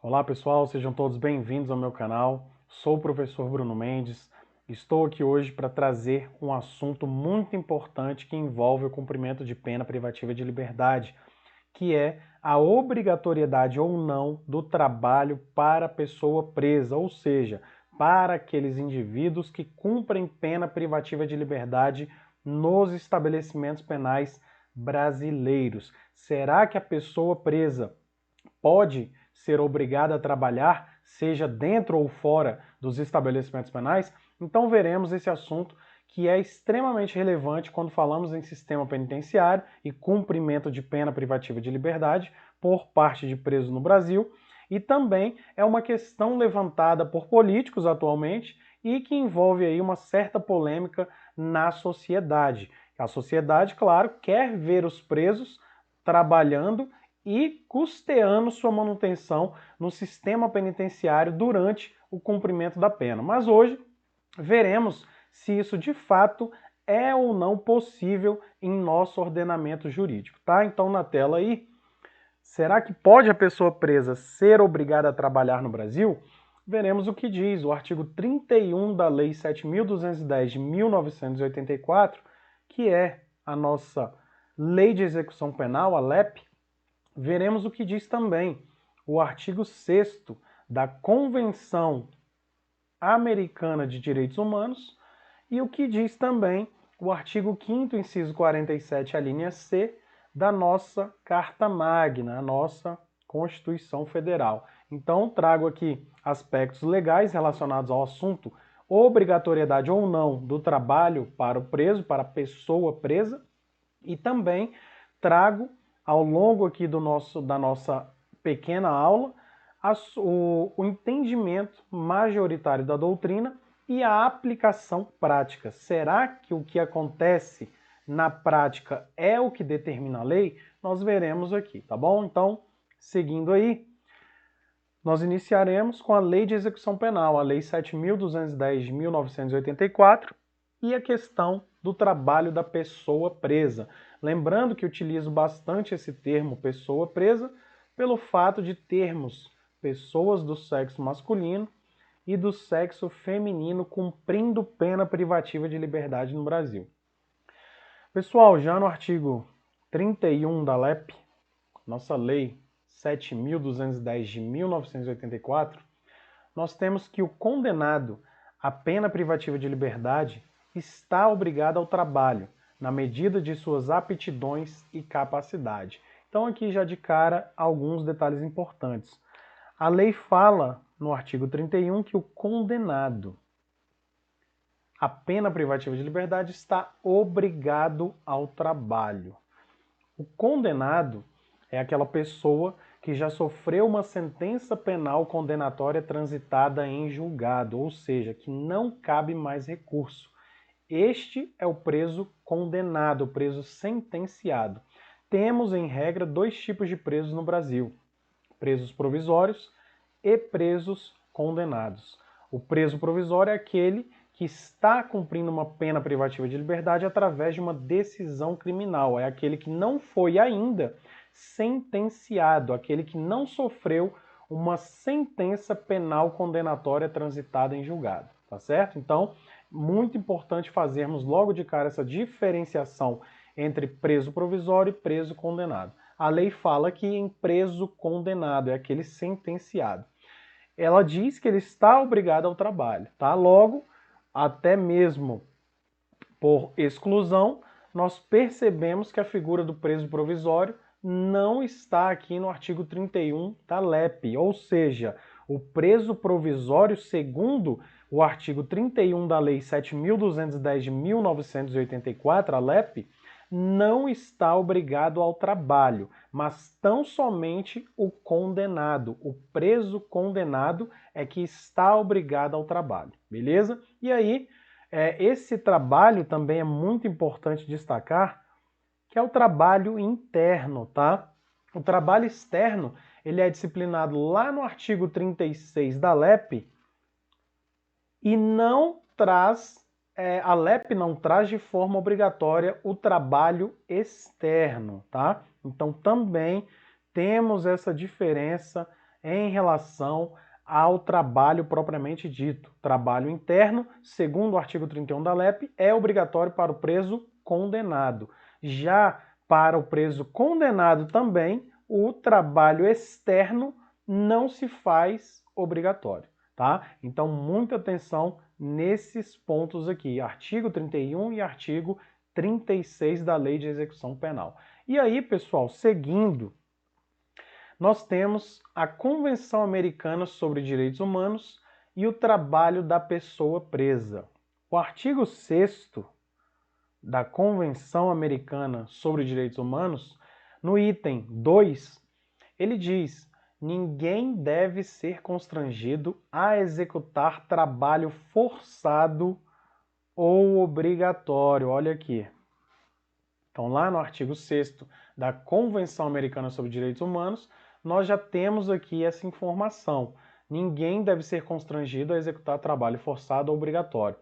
Olá pessoal, sejam todos bem-vindos ao meu canal. Sou o professor Bruno Mendes. Estou aqui hoje para trazer um assunto muito importante que envolve o cumprimento de pena privativa de liberdade, que é a obrigatoriedade ou não do trabalho para a pessoa presa, ou seja, para aqueles indivíduos que cumprem pena privativa de liberdade nos estabelecimentos penais brasileiros. Será que a pessoa presa pode ser obrigada a trabalhar, seja dentro ou fora dos estabelecimentos penais? Então veremos esse assunto que é extremamente relevante quando falamos em sistema penitenciário e cumprimento de pena privativa de liberdade por parte de presos no Brasil, e também é uma questão levantada por políticos atualmente e que envolve aí uma certa polêmica na sociedade. A sociedade, claro, quer ver os presos trabalhando e custeando sua manutenção no sistema penitenciário durante o cumprimento da pena. Mas hoje veremos se isso de fato é ou não possível em nosso ordenamento jurídico, tá? Então na tela aí, será que pode a pessoa presa ser obrigada a trabalhar no Brasil? Veremos o que diz o artigo 31 da Lei 7.210 de 1984, que é a nossa Lei de Execução Penal, a LEP. Veremos o que diz também o artigo 6º da Convenção Americana de Direitos Humanos e o que diz também o artigo 5º, inciso 47, a linha C, da nossa Carta Magna, a nossa Constituição Federal. Então, trago aqui aspectos legais relacionados ao assunto obrigatoriedade ou não do trabalho para o preso, para a pessoa presa, e também trago ao longo aqui da nossa pequena aula o entendimento majoritário da doutrina e a aplicação prática. Será que o que acontece na prática é o que determina a lei? Nós veremos aqui, tá bom? Então, seguindo aí, nós iniciaremos com a Lei de Execução Penal, a Lei 7.210 de 1984, e a questão do trabalho da pessoa presa. Lembrando que utilizo bastante esse termo pessoa presa pelo fato de termos pessoas do sexo masculino e do sexo feminino cumprindo pena privativa de liberdade no Brasil. Pessoal, já no artigo 31 da LEP, nossa lei 7.210 de 1984, nós temos que o condenado à pena privativa de liberdade está obrigado ao trabalho, na medida de suas aptidões e capacidade. Então aqui já de cara alguns detalhes importantes. A lei fala no artigo 31 que o condenado à pena privativa de liberdade está obrigado ao trabalho. O condenado é aquela pessoa que já sofreu uma sentença penal condenatória transitada em julgado, ou seja, que não cabe mais recurso. Este é o preso condenado, o preso sentenciado. Temos, em regra, dois tipos de presos no Brasil: presos provisórios e presos condenados. O preso provisório é aquele que está cumprindo uma pena privativa de liberdade através de uma decisão criminal. É aquele que não foi ainda sentenciado, aquele que não sofreu uma sentença penal condenatória transitada em julgado, tá certo? Então, muito importante fazermos logo de cara essa diferenciação entre preso provisório e preso condenado. A lei fala que em preso condenado é aquele sentenciado. Ela diz que ele está obrigado ao trabalho, tá? Logo, até mesmo por exclusão, nós percebemos que a figura do preso provisório não está aqui no artigo 31 da LEP, ou seja, o preso provisório, segundo o artigo 31 da Lei 7.210 de 1984, a LEP, não está obrigado ao trabalho, mas tão somente o condenado, o preso condenado é que está obrigado ao trabalho, beleza? E aí, esse trabalho também é muito importante destacar, que é o trabalho interno, tá? O trabalho externo, ele é disciplinado lá no artigo 36 da LEP e não traz, a LEP não traz de forma obrigatória o trabalho externo, tá? Então também temos essa diferença em relação ao trabalho propriamente dito. Trabalho interno, segundo o artigo 31 da LEP, é obrigatório para o preso condenado. Já para o preso condenado também, o trabalho externo não se faz obrigatório, tá? Então, muita atenção nesses pontos aqui, artigo 31 e artigo 36 da Lei de Execução Penal. E aí, pessoal, seguindo, nós temos a Convenção Americana sobre Direitos Humanos e o trabalho da pessoa presa. O artigo 6º da Convenção Americana sobre Direitos Humanos, no item 2, ele diz: ninguém deve ser constrangido a executar trabalho forçado ou obrigatório. Olha aqui. Então, lá no artigo 6º da Convenção Americana sobre Direitos Humanos, nós já temos aqui essa informação. Ninguém deve ser constrangido a executar trabalho forçado ou obrigatório.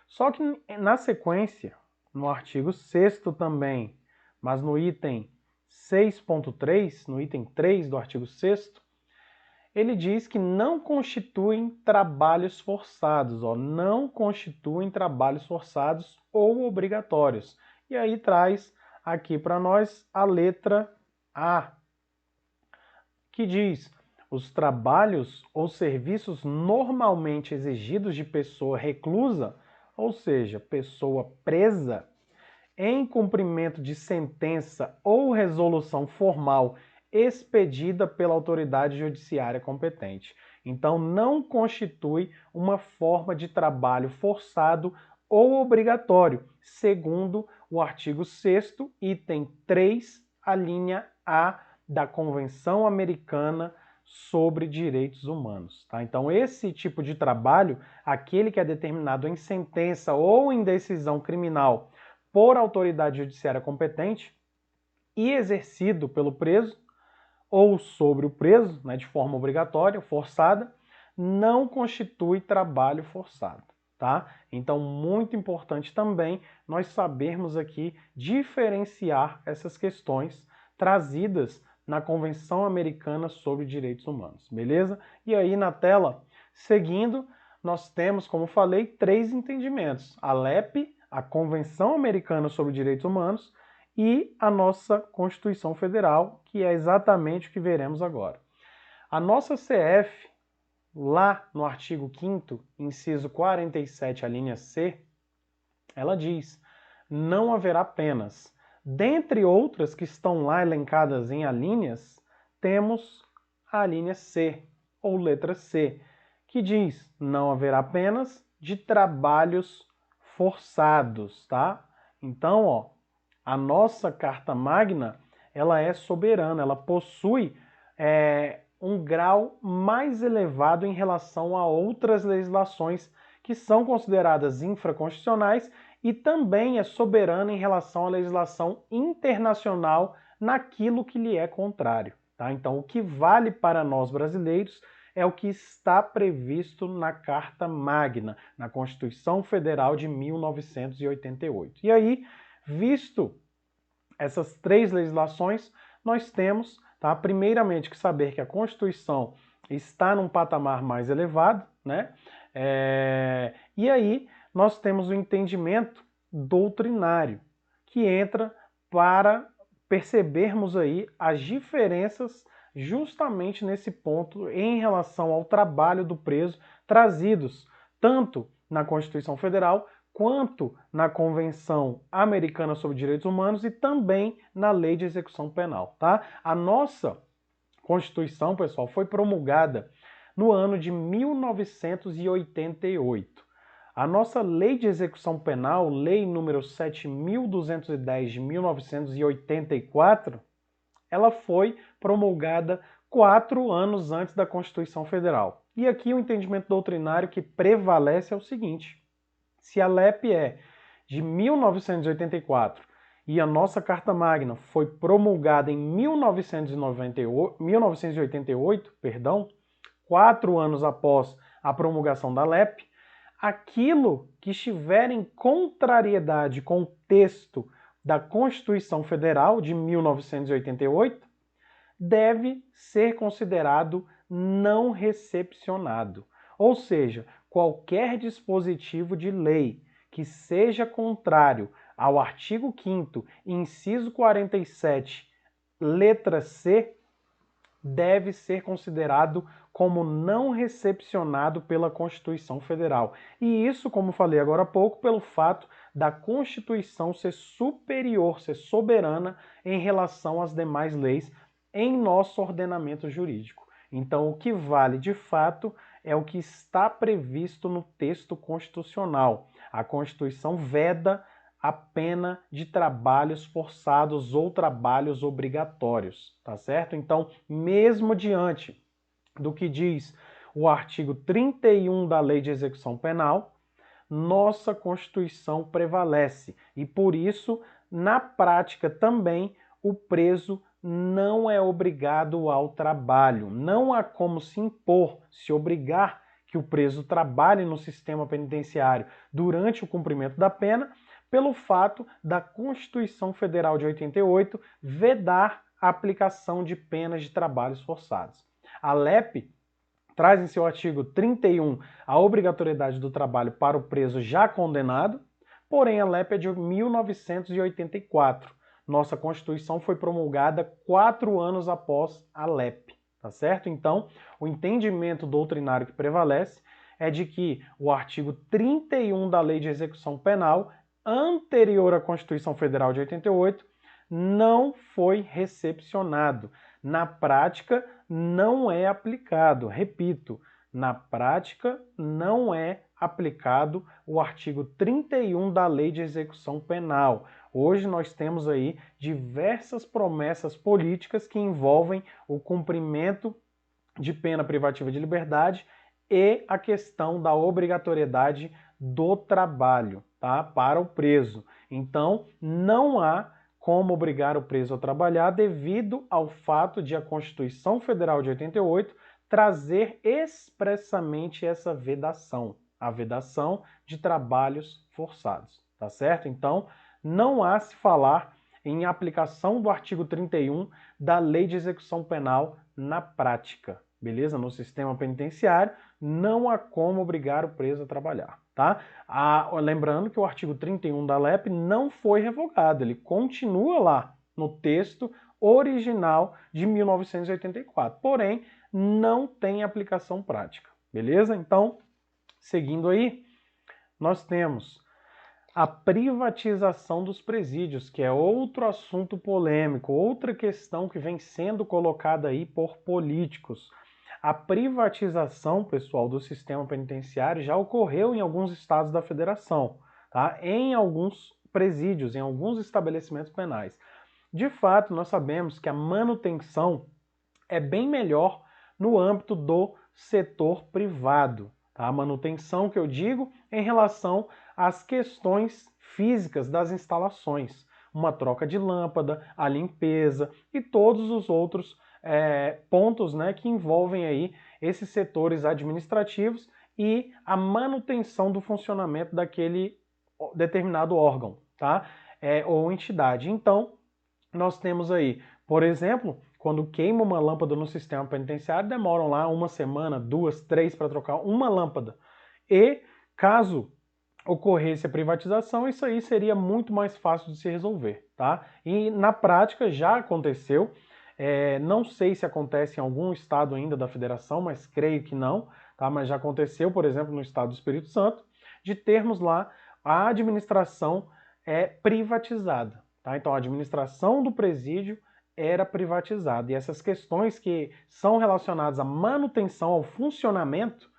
Só que, na sequência, no artigo 6º também, mas no item 6.3, no item 3 do artigo 6º, ele diz que não constituem trabalhos forçados, não constituem trabalhos forçados ou obrigatórios. E aí traz aqui para nós a letra A, que diz: os trabalhos ou serviços normalmente exigidos de pessoa reclusa, ou seja, pessoa presa, em cumprimento de sentença ou resolução formal expedida pela autoridade judiciária competente. Então, não constitui uma forma de trabalho forçado ou obrigatório, segundo o artigo 6º, item 3, a linha A da Convenção Americana sobre Direitos Humanos. Tá? Então, esse tipo de trabalho, aquele que é determinado em sentença ou em decisão criminal por autoridade judiciária competente e exercido pelo preso ou sobre o preso, né, de forma obrigatória, forçada, não constitui trabalho forçado, tá? Então, muito importante também nós sabermos aqui diferenciar essas questões trazidas na Convenção Americana sobre Direitos Humanos, beleza? E aí na tela, seguindo, nós temos, como falei, 3 entendimentos: a LEP, a Convenção Americana sobre Direitos Humanos, e a nossa Constituição Federal, que é exatamente o que veremos agora. A nossa CF, lá no artigo 5º, inciso 47, a linha C, ela diz: não haverá penas. Dentre outras que estão lá elencadas em alíneas, temos a linha C, ou letra C, que diz: não haverá penas de trabalhos forçados, tá? Então, ó, a nossa Carta Magna, ela é soberana, ela possui um grau mais elevado em relação a outras legislações que são consideradas infraconstitucionais e também é soberana em relação à legislação internacional naquilo que lhe é contrário. Tá? Então, o que vale para nós brasileiros é o que está previsto na Carta Magna, na Constituição Federal de 1988. E aí, visto essas 3 legislações, nós temos, tá, primeiramente, que saber que a Constituição está num patamar mais elevado, né? E aí nós temos o entendimento doutrinário, que entra para percebermos aí as diferenças justamente nesse ponto em relação ao trabalho do preso trazidos tanto na Constituição Federal quanto na Convenção Americana sobre Direitos Humanos e também na Lei de Execução Penal, tá? A nossa Constituição, pessoal, foi promulgada no ano de 1988. A nossa Lei de Execução Penal, Lei número 7.210 de 1984, ela foi promulgada 4 anos antes da Constituição Federal. E aqui o entendimento doutrinário que prevalece é o seguinte: se a LEP é de 1984 e a nossa Carta Magna foi promulgada em 1988, 4 anos após a promulgação da LEP, aquilo que estiver em contrariedade com o texto da Constituição Federal de 1988 deve ser considerado não recepcionado. Ou seja, qualquer dispositivo de lei que seja contrário ao artigo 5º, inciso 47, letra C, deve ser considerado como não recepcionado pela Constituição Federal. E isso, como falei agora há pouco, pelo fato da Constituição ser superior, ser soberana em relação às demais leis em nosso ordenamento jurídico. Então, o que vale de fato é o que está previsto no texto constitucional. A Constituição veda a pena de trabalhos forçados ou trabalhos obrigatórios, tá certo? Então, mesmo diante do que diz o artigo 31 da Lei de Execução Penal, nossa Constituição prevalece e, por isso, na prática também, o preso não é obrigado ao trabalho. Não há como se impor, se obrigar que o preso trabalhe no sistema penitenciário durante o cumprimento da pena, pelo fato da Constituição Federal de 88 vedar a aplicação de penas de trabalhos forçados. A LEP traz em seu artigo 31 a obrigatoriedade do trabalho para o preso já condenado, porém a LEP é de 1984. Nossa Constituição foi promulgada 4 anos após a LEP, tá certo? Então, o entendimento doutrinário que prevalece é de que o artigo 31 da Lei de Execução Penal, anterior à Constituição Federal de 88, não foi recepcionado. Na prática, não é aplicado. Repito, na prática, não é aplicado o artigo 31 da Lei de Execução Penal. Hoje nós temos aí diversas promessas políticas que envolvem o cumprimento de pena privativa de liberdade e a questão da obrigatoriedade do trabalho, tá? Para o preso. Então, não há como obrigar o preso a trabalhar devido ao fato de a Constituição Federal de 88 trazer expressamente essa vedação, a vedação de trabalhos forçados, tá certo? Então, não há se falar em aplicação do artigo 31 da Lei de Execução Penal na prática, beleza? No sistema penitenciário, não há como obrigar o preso a trabalhar, tá? Lembrando que o artigo 31 da LEP não foi revogado, ele continua lá no texto original de 1984, porém não tem aplicação prática, beleza? Então, seguindo aí, nós temos a privatização dos presídios, que é outro assunto polêmico, outra questão que vem sendo colocada aí por políticos. A privatização, pessoal, do sistema penitenciário já ocorreu em alguns estados da federação, tá? Em alguns presídios, em alguns estabelecimentos penais. De fato, nós sabemos que a manutenção é bem melhor no âmbito do setor privado. Tá? A manutenção que eu digo em relação às questões físicas das instalações, uma troca de lâmpada, a limpeza e todos os outros pontos, né, que envolvem aí esses setores administrativos e a manutenção do funcionamento daquele determinado órgão, tá? Ou entidade. Então, nós temos aí, por exemplo, quando queima uma lâmpada no sistema penitenciário, demoram lá 1 semana, 2, 3 para trocar uma lâmpada. E caso ocorresse a privatização, isso aí seria muito mais fácil de se resolver, tá? E na prática já aconteceu. Não sei se acontece em algum estado ainda da federação, mas creio que não, tá? Mas já aconteceu, por exemplo, no estado do Espírito Santo, de termos lá a administração privatizada, tá? Então a administração do presídio era privatizada e essas questões que são relacionadas à manutenção, ao funcionamento,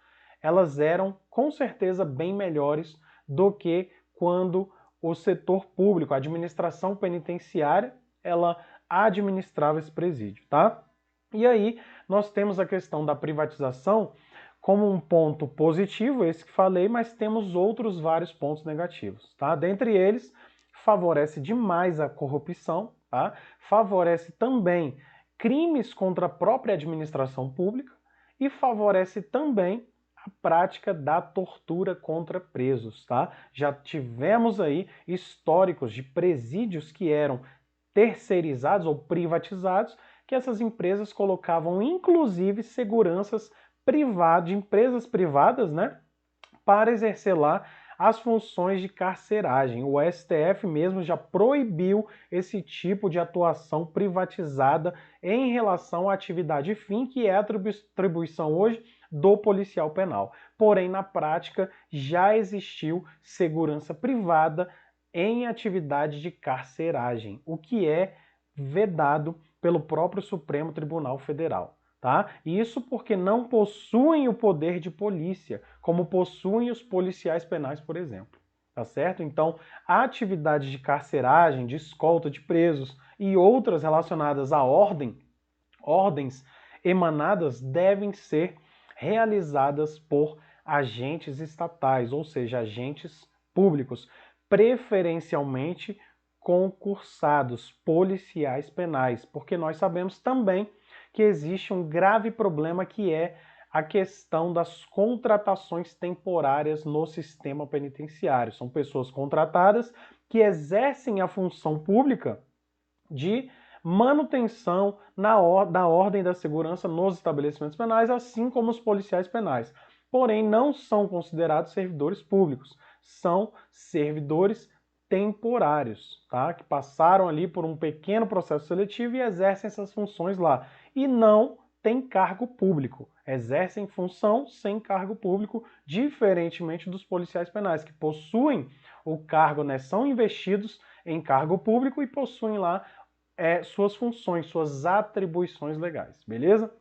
elas eram com certeza bem melhores do que quando o setor público, a administração penitenciária, ela administrava esse presídio, tá? E aí nós temos a questão da privatização como um ponto positivo, esse que falei, mas temos outros vários pontos negativos, tá? Dentre eles, favorece demais a corrupção, tá? Favorece também crimes contra a própria administração pública e favorece também a prática da tortura contra presos, tá? Já tivemos aí históricos de presídios que eram terceirizados ou privatizados, que essas empresas colocavam inclusive seguranças privadas, de empresas privadas, né, para exercer lá as funções de carceragem. O STF mesmo já proibiu esse tipo de atuação privatizada em relação à atividade fim, que é a atribuição hoje do policial penal. Porém, na prática, já existiu segurança privada em atividade de carceragem, o que é vedado pelo próprio Supremo Tribunal Federal. Tá? Isso porque não possuem o poder de polícia, como possuem os policiais penais, por exemplo. Tá certo? Então, a atividade de carceragem, de escolta de presos e outras relacionadas à ordens emanadas devem ser realizadas por agentes estatais, ou seja, agentes públicos, preferencialmente concursados, policiais penais, porque nós sabemos também que existe um grave problema que é a questão das contratações temporárias no sistema penitenciário. São pessoas contratadas que exercem a função pública de manutenção da ordem da segurança nos estabelecimentos penais, assim como os policiais penais. Porém, não são considerados servidores públicos, são servidores temporários, tá? Que passaram ali por um pequeno processo seletivo e exercem essas funções lá. E não têm cargo público, exercem função sem cargo público, diferentemente dos policiais penais, que possuem o cargo, né, são investidos em cargo público e possuem lá suas funções, suas atribuições legais, beleza?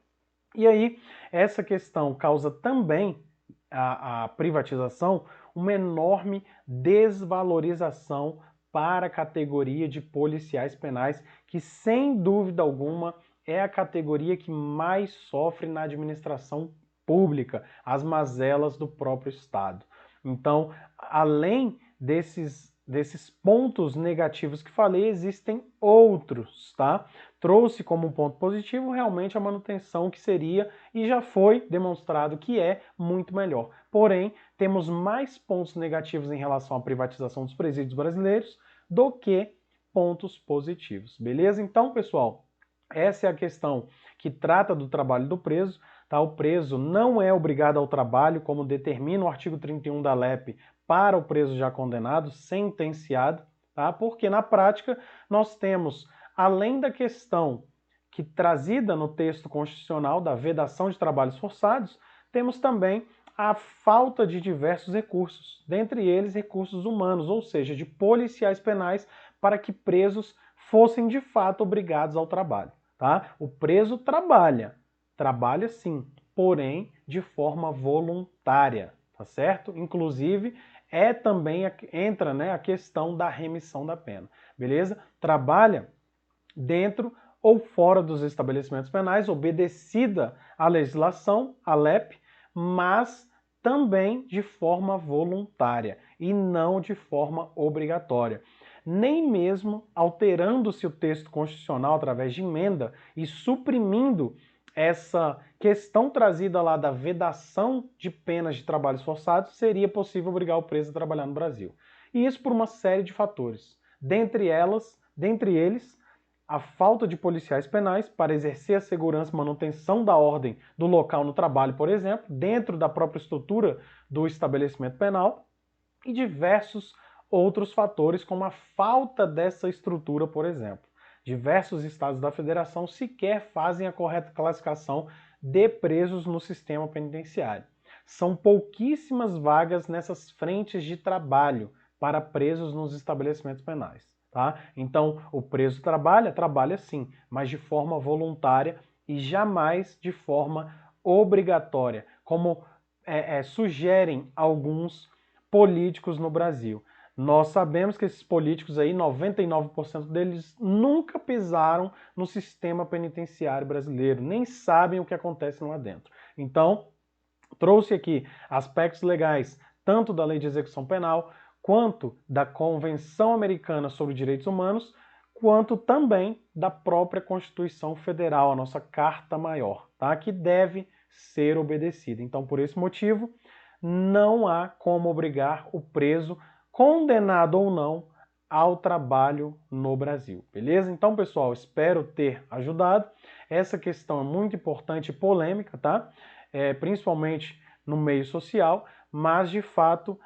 E aí, essa questão causa também a privatização uma enorme desvalorização para a categoria de policiais penais, que sem dúvida alguma é a categoria que mais sofre na administração pública, as mazelas do próprio Estado. Então, além desses pontos negativos que falei, existem outros, tá? Trouxe como um ponto positivo realmente a manutenção, que seria e já foi demonstrado que é muito melhor. Porém, temos mais pontos negativos em relação à privatização dos presídios brasileiros do que pontos positivos, beleza? Então, pessoal, essa é a questão que trata do trabalho do preso. Tá? O preso não é obrigado ao trabalho, como determina o artigo 31 da LEP, para o preso já condenado, sentenciado, tá? Porque na prática nós temos, além da questão que trazida no texto constitucional da vedação de trabalhos forçados, temos também a falta de diversos recursos, dentre eles recursos humanos, ou seja, de policiais penais, para que presos fossem de fato obrigados ao trabalho. Tá? O preso trabalha sim, porém de forma voluntária, tá certo? Inclusive, também entra, né, a questão da remissão da pena, beleza? Trabalha dentro ou fora dos estabelecimentos penais, obedecida a legislação, a LEP, mas também de forma voluntária e não de forma obrigatória. Nem mesmo alterando-se o texto constitucional através de emenda e suprimindo essa questão trazida lá da vedação de penas de trabalhos forçados, seria possível obrigar o preso a trabalhar no Brasil. E isso por uma série de fatores. Dentre eles, a falta de policiais penais para exercer a segurança e manutenção da ordem do local no trabalho, por exemplo, dentro da própria estrutura do estabelecimento penal, e diversos outros fatores, como a falta dessa estrutura, por exemplo. Diversos estados da federação sequer fazem a correta classificação de presos no sistema penitenciário. São pouquíssimas vagas nessas frentes de trabalho para presos nos estabelecimentos penais. Tá? Então, o preso trabalha sim, mas de forma voluntária e jamais de forma obrigatória, como sugerem alguns políticos no Brasil. Nós sabemos que esses políticos aí, 99% deles nunca pisaram no sistema penitenciário brasileiro, nem sabem o que acontece lá dentro. Então, trouxe aqui aspectos legais, tanto da Lei de Execução Penal, quanto da Convenção Americana sobre Direitos Humanos, quanto também da própria Constituição Federal, a nossa Carta Maior, tá? Que deve ser obedecida. Então, por esse motivo, não há como obrigar o preso, condenado ou não, ao trabalho no Brasil, beleza? Então, pessoal, espero ter ajudado. Essa questão é muito importante e polêmica, tá? Principalmente no meio social, mas, de fato,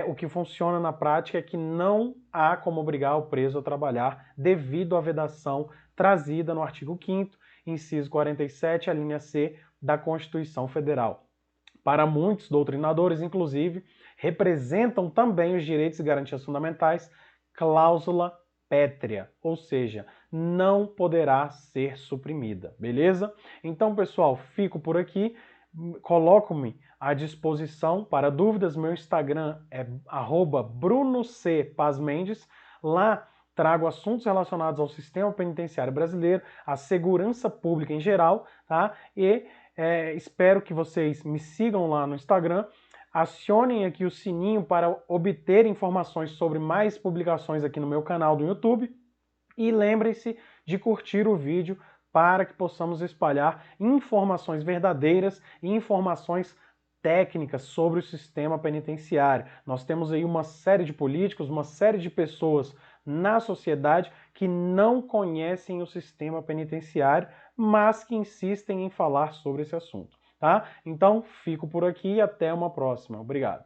o que funciona na prática é que não há como obrigar o preso a trabalhar devido à vedação trazida no artigo 5º, inciso 47, a linha C da Constituição Federal. Para muitos doutrinadores, inclusive, representam também os direitos e garantias fundamentais, cláusula pétrea, ou seja, não poderá ser suprimida, beleza? Então, pessoal, fico por aqui, coloco-me à disposição para dúvidas. Meu Instagram é @BrunoC_Paz_Mendes. Lá trago assuntos relacionados ao sistema penitenciário brasileiro, à segurança pública em geral, tá? E espero que vocês me sigam lá no Instagram, acionem aqui o sininho para obter informações sobre mais publicações aqui no meu canal do YouTube e lembrem-se de curtir o vídeo para que possamos espalhar informações verdadeiras e informações técnicas sobre o sistema penitenciário. Nós temos aí uma série de políticos, uma série de pessoas na sociedade que não conhecem o sistema penitenciário, mas que insistem em falar sobre esse assunto, tá? Então, fico por aqui e até uma próxima. Obrigado.